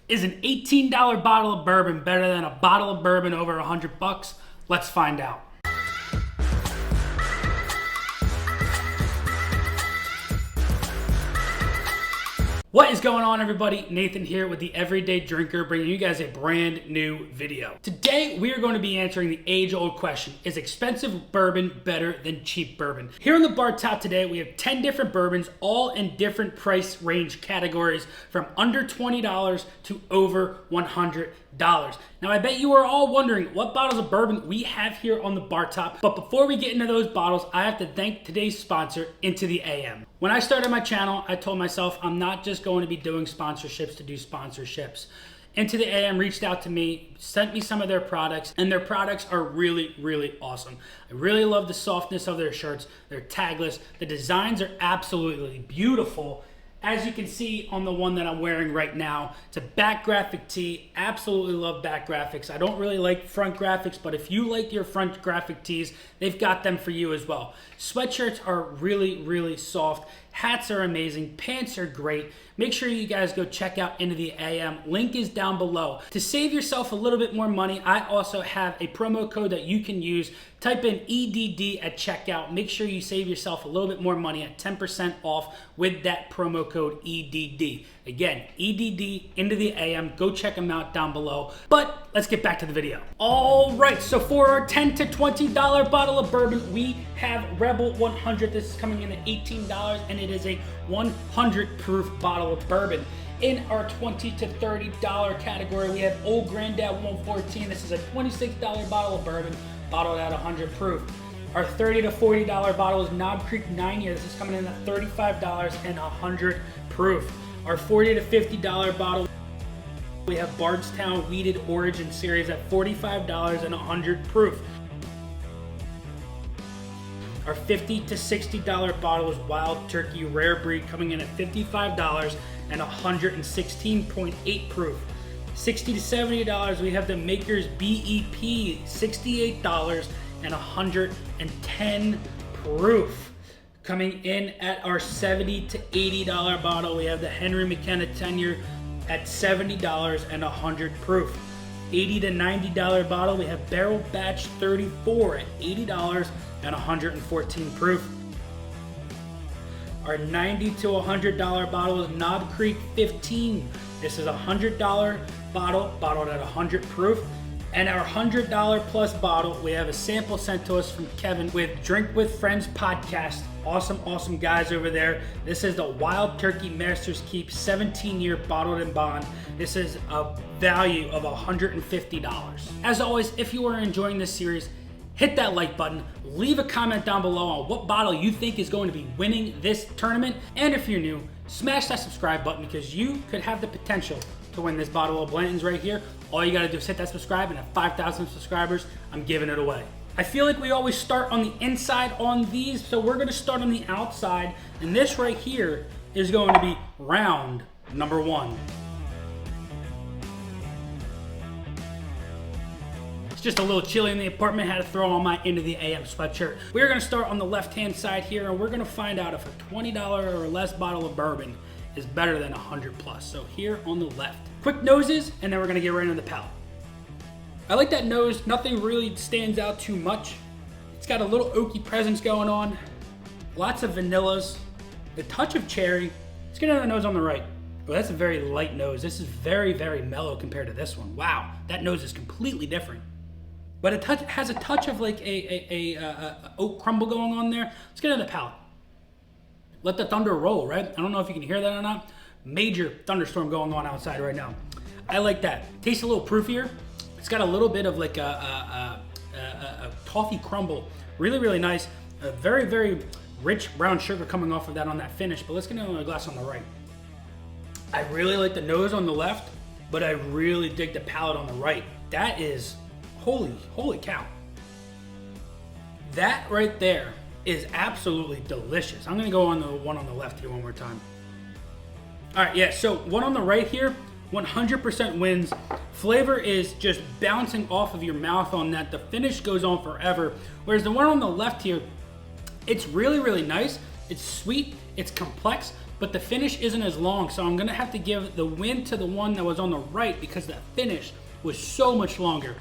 Is an $18 bottle of bourbon better than a bottle of bourbon over $100? Let's find out. What is going on, everybody? Nathan here with the Everyday Drinker, bringing you guys a brand new video. Today, we are going to be answering the age-old question: is expensive bourbon better than cheap bourbon? Here on the bar top today, we have 10 different bourbons, all in different price range categories, from under $20 to over $100. Now, I bet you are all wondering what bottles of bourbon we have here on the bar top. But before we get into those bottles, I have to thank today's sponsor, Into the AM. When I started my channel, I told myself I'm not just going to be doing sponsorships to do sponsorships. Into the AM reached out to me, sent me some of their products, and their products are really, really awesome. I really love the softness of their shirts. They're tagless. The designs are absolutely beautiful. As you can see on the one that I'm wearing right now, it's a back graphic tee. Absolutely love back graphics. I don't really like front graphics, but if you like your front graphic tees, they've got them for you as well. Sweatshirts are really, really soft. Hats are amazing. Pants are great. Make sure you guys go check out Into the AM. Link is down below. To save yourself a little bit more money, I also have a promo code that you can use. Type in EDD at checkout. Make sure you save yourself a little bit more money at 10% off with that promo code EDD. Again, EDD, Into the AM. Go check them out down below. But let's get back to the video. All right, so for our $10 to $20 bottle of bourbon, we have Rebel 100. This is coming in at $18, and it is a 100 proof bottle of bourbon. In our $20 to $30 category, we have Old Granddad 114. This is a $26 bottle of bourbon, bottled at 100 proof. Our $30 to $40 bottle is Knob Creek 9 year. This is coming in at $35 and 100 proof. Our $40 to $50 bottle, we have Bardstown Wheated Origin Series at $45 and 100 proof. Our $50 to $60 bottle is Wild Turkey Rare Breed, coming in at $55 and 116.8 proof. $60 to $70, we have the Maker's BEP, $68 and 110 proof. Coming in at our $70 to $80 bottle, we have the Henry McKenna 10 year at $70 and 100 proof. $80 to $90 bottle, we have Barrel Batch 34 at $80 and 114 proof. Our $90 to $100 bottle is Knob Creek 15. This is a $100 bottle, bottled at 100 proof. And our $100 plus bottle, we have a sample sent to us from Kevin with Drink with Friends podcast. Awesome guys over there. This is the Wild Turkey Master's Keep 17-year bottled in bond. This is a value of $150. As always, if you are enjoying this series, hit that like button, leave a comment down below on what bottle you think is going to be winning this tournament. And if you're new, smash that subscribe button, because you could have the potential to win this bottle of Blanton's right here. All you gotta do is hit that subscribe, and at 5,000 subscribers, I'm giving it away. I feel like we always start on the inside on these, so we're gonna start on the outside, and this right here is going to be round number 1. It's just a little chilly in the apartment, had to throw on my Into the AM sweatshirt. We're gonna start on the left-hand side here, and we're gonna find out if a $20 or less bottle of bourbon is better than 100 plus. So here on the left, quick noses, and then we're gonna get right into the palate. I like that nose. Nothing really stands out too much. It's got a little oaky presence going on. Lots of vanillas, a touch of cherry. Let's get into the nose on the right. Oh, that's a very light nose. This is very, very mellow compared to this one. Wow, that nose is completely different. But it has a touch of like a oak crumble going on there. Let's get into the palate. Let the thunder roll, right? I don't know if you can hear that or not. Major thunderstorm going on outside right now. I like that. Tastes a little proofier. It's got a little bit of like a toffee crumble. Really, really nice. A very, very rich brown sugar coming off of that on that finish. But let's get into the glass on the right. I really like the nose on the left, but I really dig the palate on the right. That is, holy cow. That right there is absolutely delicious. I'm gonna go on the one on the left here one more time. All right, yeah, so one on the right here, 100% wins. Flavor is just bouncing off of your mouth on that. The finish goes on forever. Whereas the one on the left here, it's really, really nice. It's sweet, it's complex, but the finish isn't as long, so I'm gonna have to give the win to the one that was on the right because the finish was so much longer.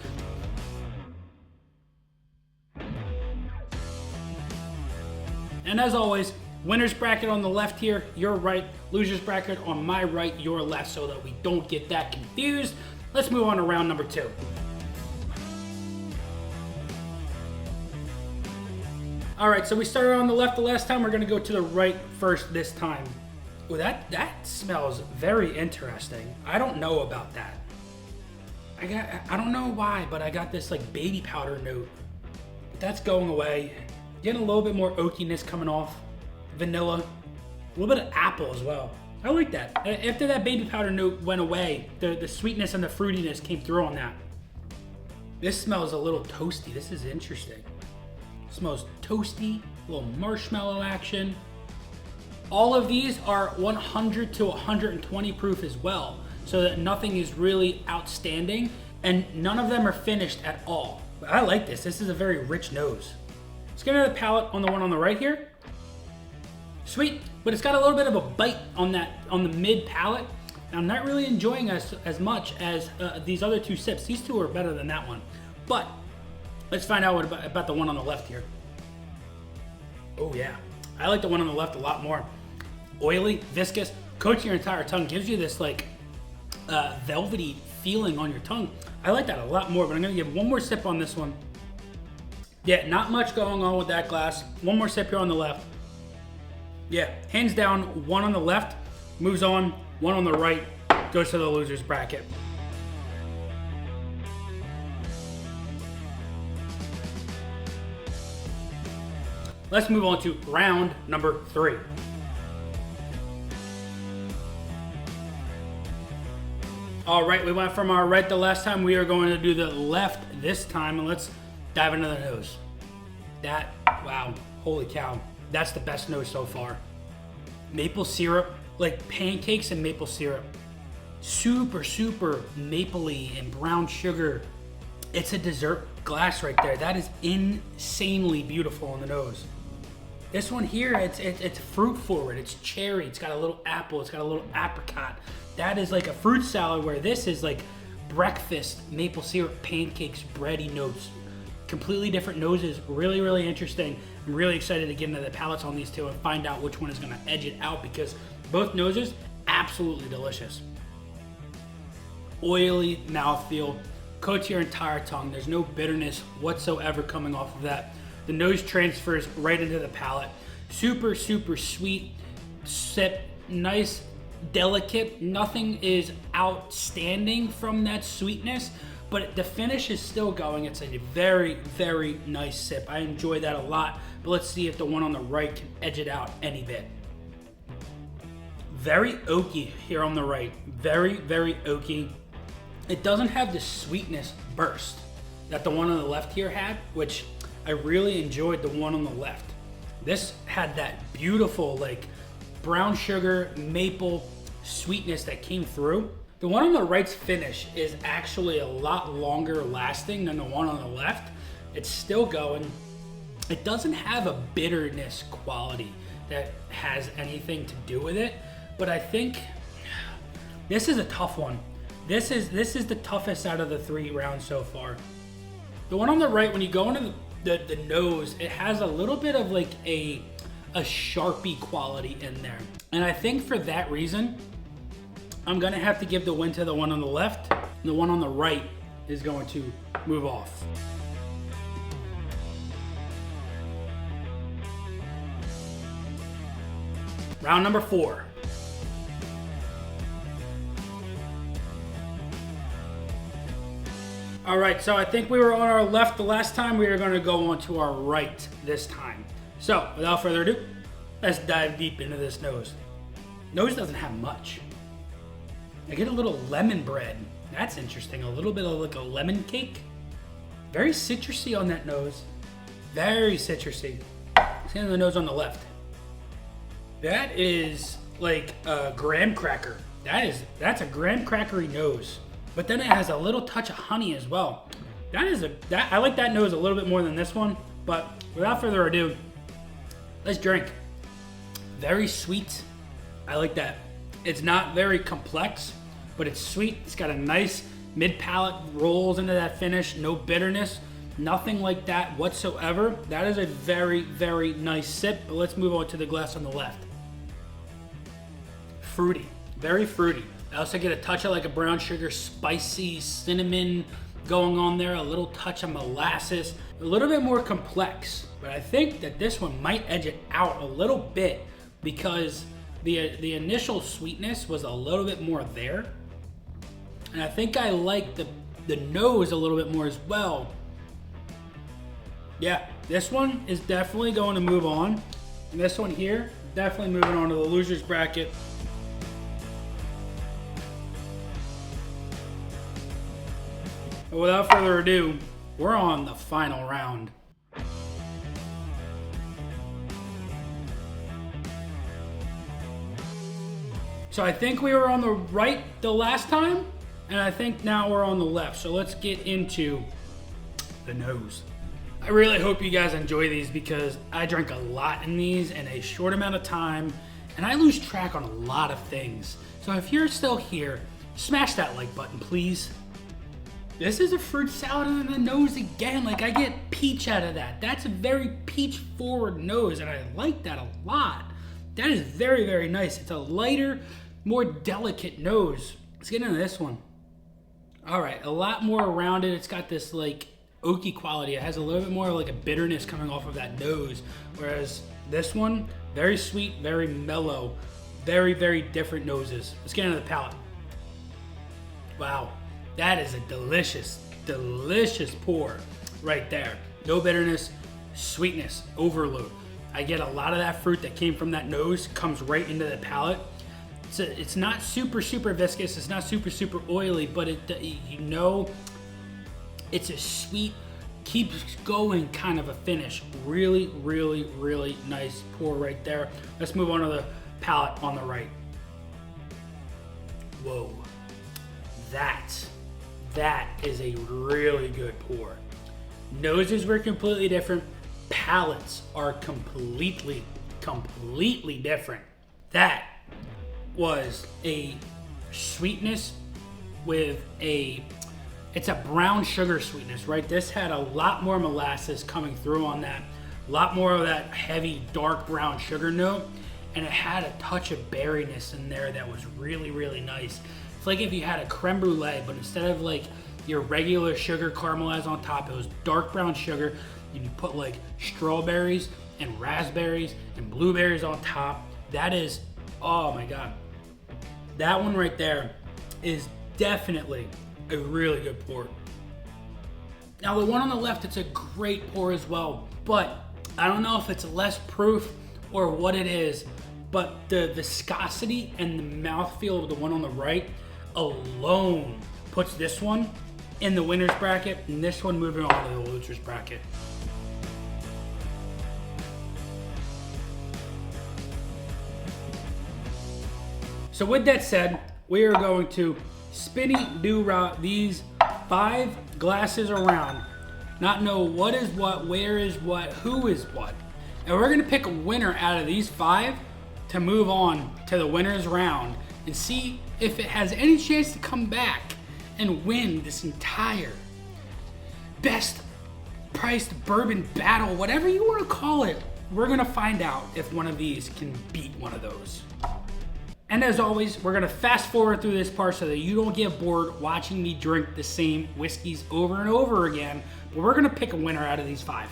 And as always, winner's bracket on the left here, your right. Loser's bracket on my right, your left, so that we don't get that confused. Let's move on to round number 2. All right, so we started on the left the last time. We're gonna go to the right first this time. Oh, that smells very interesting. I don't know about that. I don't know why, but I got this like baby powder note. That's going away. Getting a little bit more oakiness coming off. Vanilla, a little bit of apple as well. I like that. After that baby powder note went away, the sweetness and the fruitiness came through on that. This smells a little toasty. This is interesting. It smells toasty, a little marshmallow action. All of these are 100 to 120 proof as well, so that nothing is really outstanding, and none of them are finished at all. But I like this. This is a very rich nose. Let's get into the palate on the one on the right here. Sweet, but it's got a little bit of a bite on the mid palate. I'm not really enjoying as much as these other two sips. These two are better than that one. But let's find out about the one on the left here. Oh yeah, I like the one on the left a lot more. Oily, viscous, coats your entire tongue, gives you this like velvety feeling on your tongue. I like that a lot more, but I'm gonna give one more sip on this one. Yeah, not much going on with that glass. One more sip here on the left. Yeah, hands down, one on the left, moves on, one on the right, goes to the loser's bracket. Let's move on to round number 3. All right, we went from our right the last time. We are going to do the left this time, and let's dive into the nose. Wow, holy cow. That's the best nose so far. Maple syrup, like pancakes and maple syrup. Super, super mapley and brown sugar. It's a dessert glass right there. That is insanely beautiful on the nose. This one here, it's fruit forward. It's cherry. It's got a little apple. It's got a little apricot. That is like a fruit salad, where this is like breakfast maple syrup pancakes, bready notes. Completely different noses. Really, really interesting. I'm really excited to get into the palates on these two and find out which one is going to edge it out, because both noses, absolutely delicious. Oily mouthfeel, coats your entire tongue. There's no bitterness whatsoever coming off of that. The nose transfers right into the palate. Super, super sweet sip. Nice, delicate. Nothing is outstanding from that sweetness, but the finish is still going. It's a very, very nice sip. I enjoy that a lot, but let's see if the one on the right can edge it out any bit. Very oaky here on the right. Very, very oaky. It doesn't have the sweetness burst that the one on the left here had, which I really enjoyed the one on the left. This had that beautiful like brown sugar, maple sweetness that came through. The one on the right's finish is actually a lot longer lasting than the one on the left. It's still going. It doesn't have a bitterness quality that has anything to do with it, but I think this is a tough one. This is the toughest out of the 3 rounds so far. The one on the right, when you go into the nose, it has a little bit of like a Sharpie quality in there. And I think for that reason, I'm gonna have to give the win to the one on the left, and the one on the right is going to move off. Round number 4. All right, so I think we were on our left the last time. We are gonna go on to our right this time. So without further ado, let's dive deep into this nose. Nose doesn't have much. I get a little lemon bread. That's interesting. A little bit of like a lemon cake. Very citrusy on that nose. Very citrusy. See on the nose on the left. That is like a graham cracker. That's a graham crackery nose. But then it has a little touch of honey as well. I like that nose a little bit more than this one. But without further ado, let's drink. Very sweet, I like that. It's not very complex, but it's sweet. It's got a nice mid-palate, rolls into that finish, no bitterness, nothing like that whatsoever. That is a very, very nice sip, but let's move on to the glass on the left. Fruity, very fruity. I also get a touch of like a brown sugar, spicy cinnamon going on there, a little touch of molasses, a little bit more complex, but I think that this one might edge it out a little bit because the initial sweetness was a little bit more there. And I think I like the nose a little bit more as well. Yeah, this one is definitely going to move on. And this one here, definitely moving on to the loser's bracket. But without further ado, we're on the final round. So I think we were on the right the last time, and I think now we're on the left. So let's get into the nose. I really hope you guys enjoy these because I drank a lot in these in a short amount of time, and I lose track on a lot of things. So if you're still here, smash that like button, please. This is a fruit salad in the nose again. Like, I get peach out of that. That's a very peach forward nose, and I like that a lot. That is very, very nice. It's a lighter, more delicate nose. Let's get into this one. All right, a lot more rounded. It's got this like oaky quality. It has a little bit more like a bitterness coming off of that nose. Whereas this one, very sweet, very mellow, very, very different noses. Let's get into the palate. Wow, that is a delicious, delicious pour right there. No bitterness, sweetness, overload. I get a lot of that fruit that came from that nose, comes right into the palate. It's not super, super viscous. It's not super, super oily, but you know, it's a sweet, keeps going kind of a finish. Really, really, really nice pour right there. Let's move on to the palate on the right. Whoa, that is a really good pour. Noses were completely different. Palates are completely different. That was a sweetness with it's a brown sugar sweetness, right? This had a lot more molasses coming through on that, a lot more of that heavy dark brown sugar note, and it had a touch of berryness in there that was really, really nice. It's like if you had a creme brulee, but instead of like your regular sugar caramelized on top, it was dark brown sugar, and you put like strawberries and raspberries and blueberries on top. That is, oh my God. That one right there is definitely a really good pour. Now the one on the left, it's a great pour as well, but I don't know if it's less proof or what it is, but the viscosity and the mouthfeel of the one on the right alone puts this one in the winner's bracket and this one moving on to the loser's bracket. So with that said, we are going to spinny do-rah these 5 glasses around, not know what is what, where is what, who is what. And we're gonna pick a winner out of these 5 to move on to the winner's round and see if it has any chance to come back and win this entire best priced bourbon battle, whatever you wanna call it. We're gonna find out if one of these can beat one of those. And as always, we're gonna fast forward through this part so that you don't get bored watching me drink the same whiskeys over and over again, but we're gonna pick a winner out of these 5.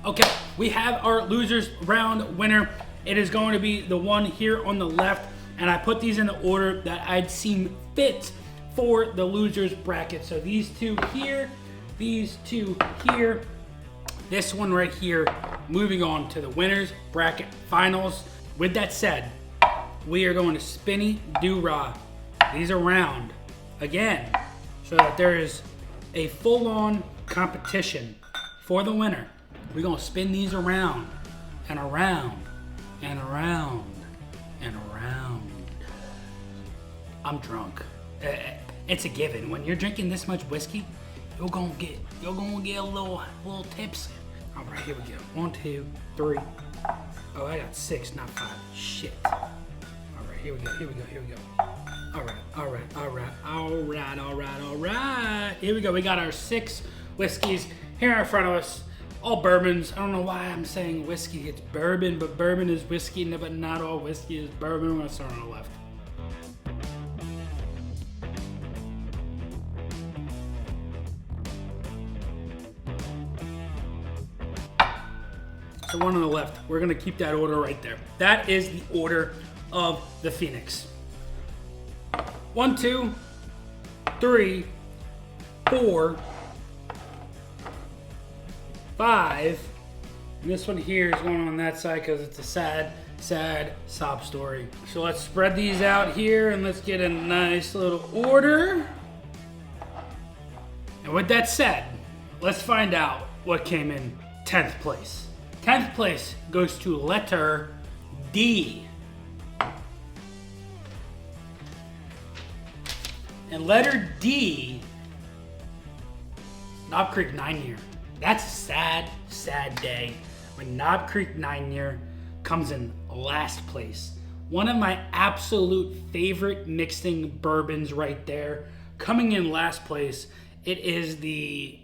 Okay, we have our losers round winner. It is going to be the one here on the left. And I put these in the order that I'd seen fit for the loser's bracket. So these 2 here, these 2 here, this one right here, moving on to the winner's bracket finals. With that said, we are going to spinny do-rah these around again so that there is a full-on competition for the winner. We're gonna spin these around and around and around and around. I'm drunk. It's a given. When you're drinking this much whiskey, you're gonna get a little tipsy. All right, here we go. 1, 2, 3. Oh, I got 6, not 5. Shit. All right, here we go. All right. Here we go. We got our 6 whiskeys here in front of us. All bourbons. I don't know why I'm saying whiskey. It's bourbon, but bourbon is whiskey, but not all whiskey is bourbon. We're gonna start on the left. So one on the left. We're gonna keep that order right there. That is the order of the Phoenix. 1, 2, 3, 4, 5. And this one here is going on that side because it's a sad sob story. So let's spread these out here and let's get a nice little order. And with that said, let's find out what came in 10th place. 10th place goes to letter D. And letter D, Knob Creek 9-year. That's a sad day when Knob Creek 9-year comes in last place. One of my absolute favorite mixing bourbons right there. Coming in last place, it is the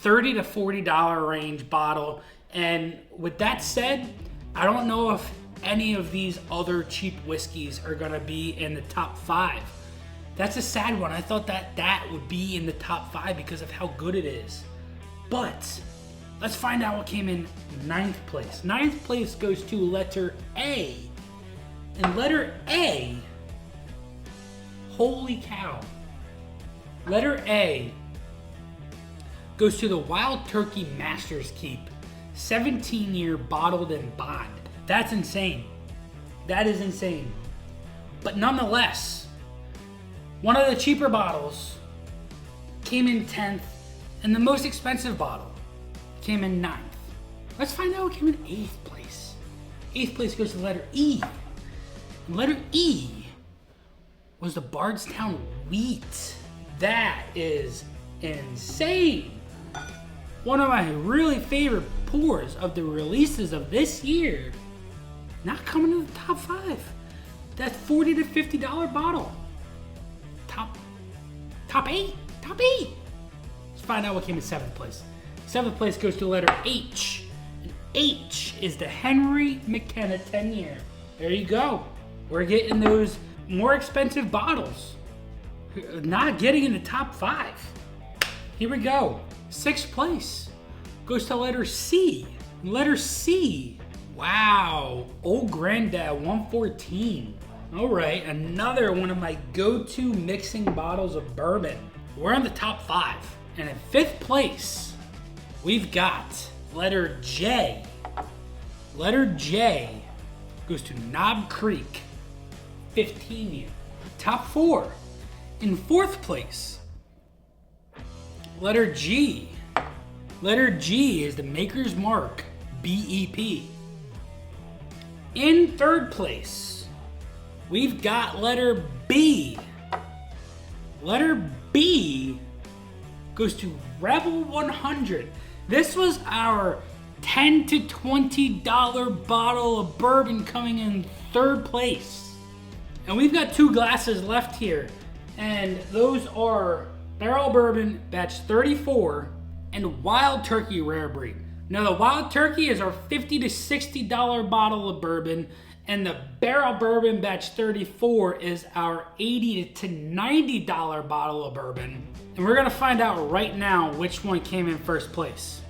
$30 to $40 range bottle. And with that said, I don't know if any of these other cheap whiskeys are gonna be in the top 5. That's a sad one. I thought that would be in the top 5 because of how good it is. But let's find out what came in 9th place. 9th place goes to letter A. And letter A, holy cow. Letter A goes to the Wild Turkey Master's Keep 17-year bottled and bond. That's insane. That is insane. But nonetheless, one of the cheaper bottles came in 10th, and the most expensive bottle came in 9th. Let's find out what came in 8th place. 8th place goes to the letter E. And letter E was the Bardstown Wheat. That is insane. One of my really favorite pours of the releases of this year, not coming in the top 5. That $40 to $50 bottle. Top 8. Let's find out what came in 7th place. 7th place goes to the letter H. And H is the Henry McKenna 10-year. There you go. We're getting those more expensive bottles. Not getting in the top 5. Here we go. 6th place goes to letter C. Letter C. Wow. Old Granddad 114. All right, another one of my go-to mixing bottles of bourbon. We're in the top 5. And in 5th place, we've got letter J. Letter J goes to Knob Creek 15-year. Top 4. In 4th place, letter G. Letter G is the Maker's Mark BEP. In 3rd place, we've got letter B. Letter B goes to Rebel 100. This was our $10 to $20 bottle of bourbon coming in 3rd place. And we've got 2 glasses left here. And those are Barrel Bourbon Batch 34 and Wild Turkey Rare Breed. Now the Wild Turkey is our $50 to $60 bottle of bourbon, and the Barrel Bourbon Batch 34 is our $80 to $90 bottle of bourbon. And we're gonna find out right now which one came in 1st place.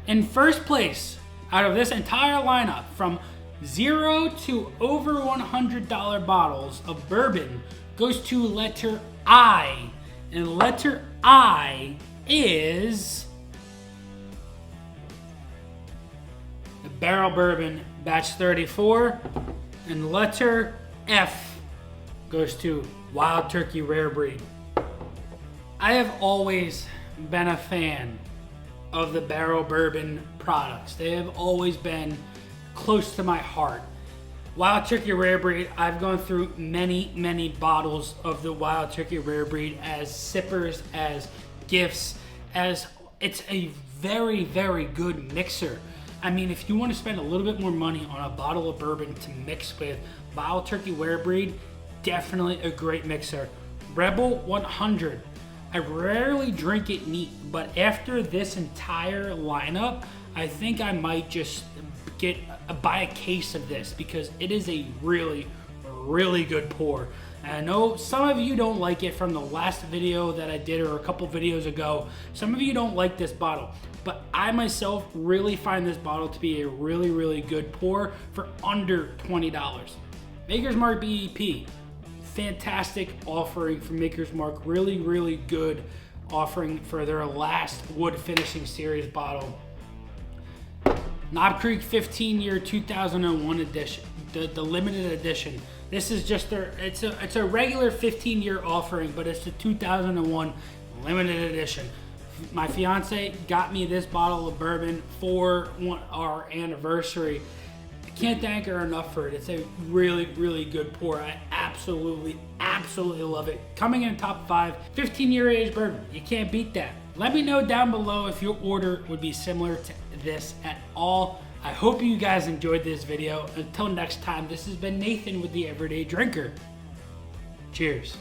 In 1st place, out of this entire lineup, from 0 to over $100 bottles of bourbon, goes to letter I. And letter I is the Barrel Bourbon Batch 34, and letter F goes to Wild Turkey Rare Breed. I have always been a fan of the Barrel Bourbon products. They have always been close to my heart. Wild Turkey Rare Breed, I've gone through many bottles of the Wild Turkey Rare Breed as sippers, as gifts, as it's a very good mixer. I mean, if you want to spend a little bit more money on a bottle of bourbon to mix with, Wild Turkey Rare Breed, definitely a great mixer. Rebel 100, I rarely drink it neat, but after this entire lineup, I think I might just buy a case of this because it is a really good pour. And I know some of you don't like it from the last video that I did or a couple videos ago. Some of you don't like this bottle, but I myself really find this bottle to be a really good pour for under $20. Maker's Mark BEP, fantastic offering from Maker's Mark. Really good offering for their last wood finishing series bottle. Knob Creek 15-year 2001 edition, the limited edition. This is just it's a regular 15-year offering, but it's the 2001 limited edition. My fiance got me this bottle of bourbon for our anniversary. I can't thank her enough for it. It's a really good pour. I absolutely love it. Coming in top 5, 15-year age bourbon. You can't beat that. Let me know down below if your order would be similar to this at all. I hope you guys enjoyed this video. Until next time, this has been Nathan with the Everyday Drinker. Cheers.